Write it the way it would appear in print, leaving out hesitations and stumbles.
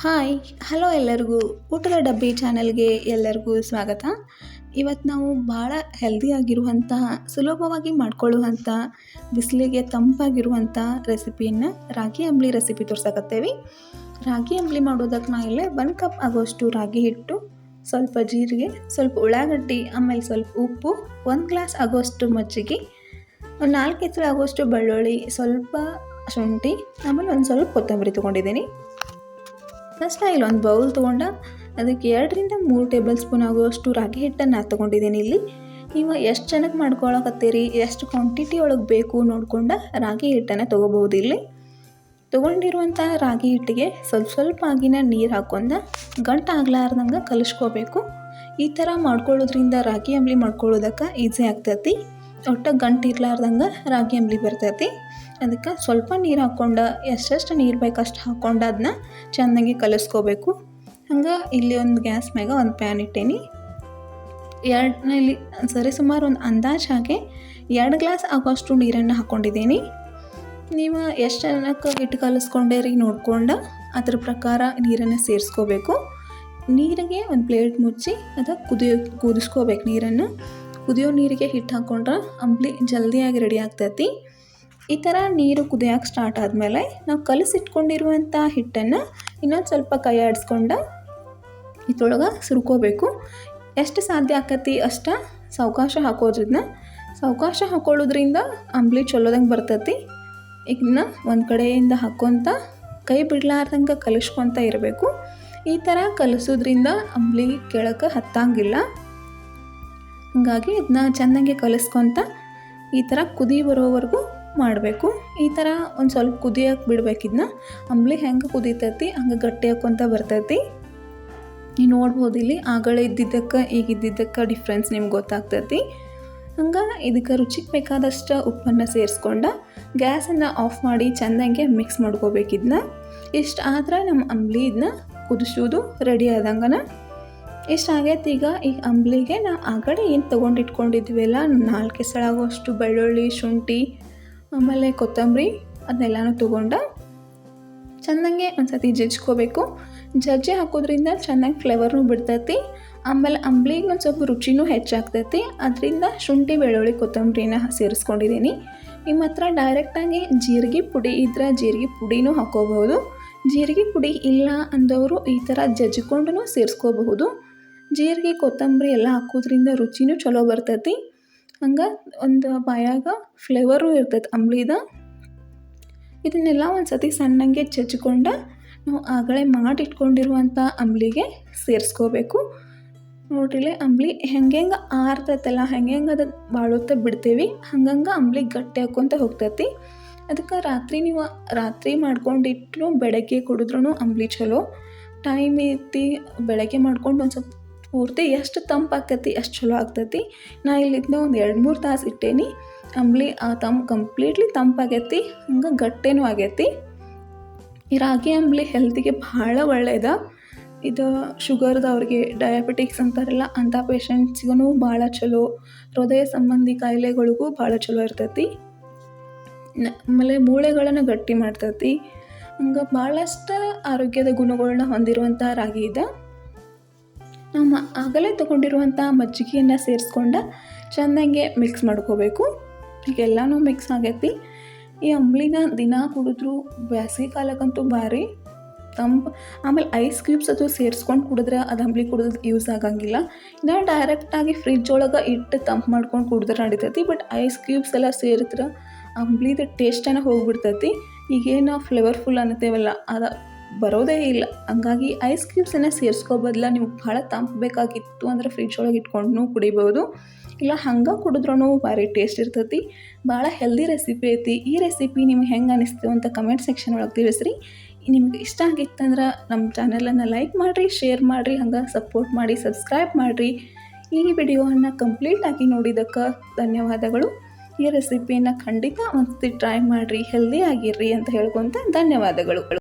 Hi hello ಎಲ್ಲರಿಗೂ ಊಟದ ಡಬ್ಬಿ ಚಾನಲ್ಗೆ ಎಲ್ಲರಿಗೂ ಸ್ವಾಗತ. ಇವತ್ತು ನಾವು ಭಾಳ ಹೆಲ್ದಿಯಾಗಿರುವಂತಹ ಸುಲಭವಾಗಿ ಮಾಡ್ಕೊಳ್ಳುವಂಥ ಬಿಸಿಲಿಗೆ ತಂಪಾಗಿರುವಂಥ ರೆಸಿಪಿಯನ್ನು ರಾಗಿ ಅಂಬಲಿ ರೆಸಿಪಿ ತೋರ್ಸಕತ್ತೇವೆ. ರಾಗಿ ಅಂಬಲಿ ಮಾಡೋದಕ್ಕೆ ನಾ ಇಲ್ಲೇ 1 ಕಪ್ ಆಗೋಷ್ಟು ರಾಗಿ ಹಿಟ್ಟು, ಸ್ವಲ್ಪ ಜೀರಿಗೆ, ಸ್ವಲ್ಪ ಉಳ್ಳಾಗಡ್ಡಿ, ಆಮೇಲೆ ಸ್ವಲ್ಪ ಉಪ್ಪು, 1 ಗ್ಲಾಸ್ ಆಗೋಷ್ಟು ಮಜ್ಜಿಗೆ, ಒಂದು 4 ಎಸಳು ಆಗೋಷ್ಟು ಬೆಳ್ಳುಳ್ಳಿ, ಸ್ವಲ್ಪ ಶುಂಠಿ, ಆಮೇಲೆ ಒಂದು ಸ್ವಲ್ಪ ಕೊತ್ತಂಬರಿ ತೊಗೊಂಡಿದ್ದೀನಿ. ಫಸ್ಟ್ ಇಲ್ಲೊಂದು ಬೌಲ್ ತೊಗೊಂಡು ಅದಕ್ಕೆ 2-3 ಟೇಬಲ್ ಸ್ಪೂನ್ ಆಗುವಷ್ಟು ರಾಗಿ ಹಿಟ್ಟನ್ನು ತೊಗೊಂಡಿದ್ದೀನಿ. ಇಲ್ಲಿ ನೀವು ಎಷ್ಟು ಜನಕ್ಕೆ ಮಾಡ್ಕೊಳಕತ್ತೀರಿ, ಎಷ್ಟು ಕ್ವಾಂಟಿಟಿ ಒಳಗೆ ಬೇಕು ನೋಡ್ಕೊಂಡು ರಾಗಿ ಹಿಟ್ಟನ್ನು ತೊಗೋಬೋದು. ಇಲ್ಲಿ ತೊಗೊಂಡಿರುವಂಥ ರಾಗಿ ಹಿಟ್ಟಿಗೆ ಸ್ವಲ್ಪ ಆಗಿನ ನೀರು ಹಾಕ್ಕೊಂಡು ಗಂಟು ಆಗ್ಲಾರ್ದಂಗೆ ಕಲಿಸ್ಕೋಬೇಕು. ಈ ಥರ ಮಾಡ್ಕೊಳ್ಳೋದ್ರಿಂದ ರಾಗಿ ಅಂಬಲಿ ಮಾಡ್ಕೊಳ್ಳೋದಕ್ಕೆ ಈಸಿ ಆಗ್ತೈತಿ. ಒಟ್ಟು ಗಂಟು ಇರ್ಲಾರ್ದಂಗೆ ರಾಗಿ ಅಂಬಲಿ ಬರ್ತೈತಿ. ಅದಕ್ಕೆ ಸ್ವಲ್ಪ ನೀರು ಹಾಕ್ಕೊಂಡು ಎಷ್ಟೆಷ್ಟು ನೀರು ಬೇಕಷ್ಟು ಹಾಕ್ಕೊಂಡು ಅದನ್ನ ಚೆನ್ನಾಗಿ ಕಲಿಸ್ಕೋಬೇಕು. ಹಂಗೆ ಇಲ್ಲಿ ಒಂದು ಗ್ಯಾಸ್ ಮ್ಯಾಗ ಒಂದು ಪ್ಯಾನ್ ಇಟ್ಟೇನಿ. ಇಲ್ಲಿ ಸರಿಸುಮಾರು ಒಂದು ಅಂದಾಜು ಹಾಗೆ 2 ಗ್ಲಾಸ್ ಆಗೋಷ್ಟು ನೀರನ್ನು ಹಾಕ್ಕೊಂಡಿದ್ದೀನಿ. ನೀವು ಎಷ್ಟು ಜನಕ್ಕೆ ಹಿಟ್ಟು ಕಲಿಸ್ಕೊಂಡೇರಿ ನೋಡ್ಕೊಂಡು ಅದ್ರ ಪ್ರಕಾರ ನೀರನ್ನು ಸೇರಿಸ್ಕೋಬೇಕು. ನೀರಿಗೆ ಒಂದು ಪ್ಲೇಟ್ ಮುಚ್ಚಿ ಅದಕ್ಕೆ ಕುದಿಸ್ಕೋಬೇಕು. ನೀರನ್ನು ಕುದಿಯೋ ನೀರಿಗೆ ಹಿಟ್ಟು ಹಾಕ್ಕೊಂಡ್ರೆ ಅಂಬಲಿ ಜಲ್ದಿಯಾಗಿ ರೆಡಿ ಆಗ್ತೈತಿ. ಈ ಥರ ನೀರು ಕುದಿಯೋಕೆ ಸ್ಟಾರ್ಟ್ ಆದಮೇಲೆ ನಾವು ಕಲಸಿಟ್ಕೊಂಡಿರುವಂಥ ಹಿಟ್ಟನ್ನು ಇನ್ನೊಂದು ಸ್ವಲ್ಪ ಕೈ ಆಡಿಸ್ಕೊಂಡು ಇದ್ರೊಳಗೆ ಸುರ್ಕೋಬೇಕು. ಎಷ್ಟು ಸಾಧ್ಯ ಆಕತಿ ಅಷ್ಟು ಸಾವಕಾಶ ಹಾಕೋದ್ರಿಂದ ಹಾಕೊಳ್ಳೋದ್ರಿಂದ ಅಂಬಲಿ ಚಲೋದಂಗೆ ಬರ್ತೈತಿ. ಈಗ ಒಂದು ಕಡೆಯಿಂದ ಹಾಕ್ಕೊತ ಕೈ ಬಿಡ್ಲಾರ್ದಂಗೆ ಕಲಿಸ್ಕೊತ ಇರಬೇಕು. ಈ ಥರ ಕಲಿಸೋದ್ರಿಂದ ಅಂಬಲಿ ಕೆಳಕ್ಕೆ ಹತ್ತಂಗಿಲ್ಲ. ಹಾಗಾಗಿ ಇದನ್ನ ಚೆನ್ನಾಗಿ ಕಲಿಸ್ಕೊತ ಈ ಥರ ಕುದಿ ಬರೋವರೆಗೂ ಮಾಡಬೇಕು. ಈ ಥರ ಒಂದು ಸ್ವಲ್ಪ ಕುದಿಯೋಕೆ ಬಿಡ್ಬೇಕು. ಇದನ್ನ ಅಂಬಲಿ ಹೆಂಗೆ ಕುದೀತೈತಿ ಹಂಗೆ ಗಟ್ಟಿ ಹಾಕ್ಕೊಂತ ಬರ್ತೈತಿ. ನೀವು ನೋಡ್ಬೋದು ಇಲ್ಲಿ ಆಗಲೇ ಇದ್ದಿದ್ದಕ್ಕೆ ಈಗ ಇದ್ದಿದ್ದಕ್ಕೆ ಡಿಫ್ರೆನ್ಸ್ ನಿಮ್ಗೆ ಗೊತ್ತಾಗ್ತೈತಿ. ಹಂಗೆ ಇದಕ್ಕೆ ರುಚಿಗೆ ಬೇಕಾದಷ್ಟು ಉಪ್ಪನ್ನು ಸೇರಿಸ್ಕೊಂಡು ಗ್ಯಾಸನ್ನು ಆಫ್ ಮಾಡಿ ಚೆಂದಂಗೆ ಮಿಕ್ಸ್ ಮಾಡ್ಕೋಬೇಕು. ಇದನ್ನ ಇಷ್ಟು ಆದ್ರೆ ನಮ್ಮ ಅಂಬಲಿ ಇದನ್ನ ಕುದಿಸೋದು ರೆಡಿ ಆದಂಗನ ಇಷ್ಟು ಆಗೈತೆ. ಈಗ ಈ ಅಂಬಲಿಗೆ ನಾವು ಆಗಲೇ ಏನು ತೊಗೊಂಡಿಟ್ಕೊಂಡಿದ್ವಲ್ಲ 4 ಎಸಳಾಗೋಷ್ಟು ಬೆಳ್ಳುಳ್ಳಿ, ಶುಂಠಿ, ಆಮೇಲೆ ಕೊತ್ತಂಬರಿ ಅದನ್ನೆಲ್ಲನೂ ತೊಗೊಂಡು ಚೆನ್ನಾಗೆ ಒಂದು ಸತಿ ಜಜ್ಕೋಬೇಕು. ಜಜ್ಜಿ ಹಾಕೋದ್ರಿಂದ ಚೆನ್ನಾಗಿ ಫ್ಲೇವರ್ನೂ ಬಿಡ್ತೈತಿ. ಆಮೇಲೆ ಅಂಬಲಿಗೆ ಒಂದು ಸ್ವಲ್ಪ ರುಚಿನೂ ಹೆಚ್ಚಾಗ್ತೈತಿ. ಅದರಿಂದ ಶುಂಠಿ, ಬೆಳ್ಳುಳ್ಳಿ, ಕೊತ್ತಂಬರಿನ ಸೇರಿಸ್ಕೊಂಡಿದ್ದೀನಿ. ನಿಮ್ಮ ಹತ್ರ ಡೈರೆಕ್ಟಾಗಿ ಜೀರಿಗೆ ಪುಡಿ ಇದ್ರೆ ಜೀರಿಗೆ ಪುಡಿನೂ ಹಾಕ್ಕೋಬಹುದು. ಜೀರಿಗೆ ಪುಡಿ ಇಲ್ಲ ಅಂದವರು ಈ ಥರ ಜಜ್ಜಿಕೊಂಡು ಸೇರಿಸ್ಕೋಬಹುದು. ಜೀರಿಗೆ, ಕೊತ್ತಂಬರಿ ಎಲ್ಲ ಹಾಕೋದ್ರಿಂದ ರುಚಿನೂ ಚಲೋ ಬರ್ತೈತಿ. ಹಂಗೆ ಒಂದು ಬಾಯಾಗ ಫ್ಲೇವರು ಇರ್ತೈತೆ ಅಂಬ್ಲಿದ. ಇದನ್ನೆಲ್ಲ ಒಂದು ಸತಿ ಸಣ್ಣಂಗೆ ಜಜ್ಜಿಕೊಂಡು ನಾವು ಆಗಲೇ ಮಾಡಿಟ್ಕೊಂಡಿರುವಂಥ ಅಂಬ್ಲಿಗೆ ಸೇರಿಸ್ಕೋಬೇಕು. ನೋಡ್ರಿಲೆ ಅಂಬ್ಲಿ ಹೆಂಗೆ ಆರ್ತೈತಲ್ಲ, ಹೆಂಗೆ ಅದು ಬಾಳುತ್ತಾ ಬಿಡ್ತೀವಿ ಹಂಗಂಗೆ ಅಂಬ್ಲಿ ಗಟ್ಟಿ ಹಾಕ್ಕೊಂತ ಹೋಗ್ತೈತಿ. ಅದಕ್ಕೆ ರಾತ್ರಿ ಮಾಡ್ಕೊಂಡಿಟ್ರು ಬೆಳಗ್ಗೆ ಕುಡಿದ್ರೂ ಅಂಬ್ಲಿ ಚಲೋ. ಟೈಮ್ ಐತಿ ಬೆಳಗ್ಗೆ ಮಾಡ್ಕೊಂಡು ಒಂದು ಸ್ವಲ್ಪ ಪೂರ್ತಿ ಎಷ್ಟು ತಂಪಾಕೈತಿ ಅಷ್ಟು ಚಲೋ ಆಗ್ತೈತಿ. ನಾ ಇಲ್ಲಿದ್ದ ಒಂದು 2-3 ತಾಸು ಇಟ್ಟೇನಿ. ಅಂಬ್ಲಿ ಕಂಪ್ಲೀಟ್ಲಿ ತಂಪಾಗೈತಿ, ಹಂಗೆ ಗಟ್ಟೇನೂ ಆಗೈತಿ. ಈ ರಾಗಿ ಅಂಬ್ಲಿ ಹೆಲ್ತಿಗೆ ಭಾಳ ಒಳ್ಳೆಯದ. ಇದು ಶುಗರ್ದವ್ರಿಗೆ, ಡಯಾಬಿಟಿಕ್ಸ್ ಅಂತಾರಲ್ಲ ಅಂಥ ಪೇಷಂಟ್ಸ್ಗೂ ಭಾಳ ಚಲೋ. ಹೃದಯ ಸಂಬಂಧಿ ಕಾಯಿಲೆಗಳಿಗೂ ಭಾಳ ಚಲೋ ಇರ್ತೈತಿ. ಆಮೇಲೆ ಮೂಳೆಗಳನ್ನು ಗಟ್ಟಿ ಮಾಡ್ತೈತಿ. ಹಂಗೆ ಭಾಳಷ್ಟು ಆರೋಗ್ಯದ ಗುಣಗಳನ್ನ ಹೊಂದಿರುವಂಥ ರಾಗಿ ಇದೆ. ನಾವು ಆಗಲೇ ತೊಗೊಂಡಿರುವಂಥ ಮಜ್ಜಿಗೆಯನ್ನು ಸೇರಿಸ್ಕೊಂಡು ಚೆನ್ನಾಗೆ ಮಿಕ್ಸ್ ಮಾಡ್ಕೋಬೇಕು. ಈಗೆಲ್ಲನೂ ಮಿಕ್ಸ್ ಆಗೈತಿ. ಈ ಅಂಬ್ಲಿನ ದಿನ ಕುಡಿದ್ರೂ ಬೇಸಿಗೆ ಕಾಲಕ್ಕಂತೂ ಭಾರಿ ತಂಪು. ಆಮೇಲೆ ಐಸ್ ಕ್ಯೂಬ್ಸ್ ಅದು ಸೇರಿಸ್ಕೊಂಡು ಕುಡಿದ್ರೆ ಅದು ಅಂಬ್ಲಿ ಕುಡಿದ್ರೆ ಯೂಸ್ ಆಗಂಗಿಲ್ಲ. ಇನ್ನು ಡೈರೆಕ್ಟಾಗಿ ಫ್ರಿಜ್ ಒಳಗೆ ಇಟ್ಟು ತಂಪು ಮಾಡ್ಕೊಂಡು ಕುಡಿದ್ರೆ ನಡಿತೈತಿ. ಬಟ್ ಐಸ್ ಕ್ಯೂಬ್ಸ್ ಎಲ್ಲ ಸೇರಿದ್ರೆ ಅಂಬ್ಲಿದ ಟೇಸ್ಟನ್ನು ಹೋಗಿಬಿಡ್ತೈತಿ. ಈಗೇನು ಫ್ಲೇವರ್ಫುಲ್ ಅನ್ನತ್ತೇವಲ್ಲ ಅದು ಬರೋದೇ ಇಲ್ಲ. ಹಂಗಾಗಿ ಐಸ್ ಕ್ಯೂಬ್ಸನ್ನು ಸೇರಿಸ್ಕೋಬದಲ್ಲ ನೀವು ಭಾಳ ತಂಪು ಬೇಕಾಗಿತ್ತು ಅಂದರೆ ಫ್ರಿಜ್ ಒಳಗೆ ಇಟ್ಕೊಂಡು ಕುಡಿಬೋದು. ಇಲ್ಲ ಹಂಗೆ ಕುಡಿದ್ರೂ ಭಾರಿ ಟೇಸ್ಟ್ ಇರ್ತೈತಿ. ಭಾಳ ಹೆಲ್ದಿ ರೆಸಿಪಿ ಐತಿ. ಈ ರೆಸಿಪಿ ನಿಮ್ಗೆ ಹೆಂಗೆ ಅನಿಸ್ತು ಅಂತ ಕಮೆಂಟ್ ಸೆಕ್ಷನ್ ಒಳಗೆ ತಿಳಿಸ್ರಿ. ನಿಮ್ಗೆ ಇಷ್ಟ ಆಗಿತ್ತಂದ್ರೆ ನಮ್ಮ ಚಾನಲನ್ನು ಲೈಕ್ ಮಾಡಿರಿ, ಶೇರ್ ಮಾಡಿರಿ, ಹಂಗೆ ಸಪೋರ್ಟ್ ಮಾಡಿ, ಸಬ್ಸ್ಕ್ರೈಬ್ ಮಾಡಿರಿ. ಈ ವಿಡಿಯೋವನ್ನು ಕಂಪ್ಲೀಟಾಗಿ ನೋಡಿದ್ದಕ್ಕೆ ಧನ್ಯವಾದಗಳು. ಈ ರೆಸಿಪಿಯನ್ನು ಖಂಡಿತ ಒಂದು ಟ್ರೈ ಮಾಡಿರಿ, ಹೆಲ್ದಿ ಆಗಿರ್ರಿ ಅಂತ ಹೇಳ್ಕೊತ ಧನ್ಯವಾದಗಳು.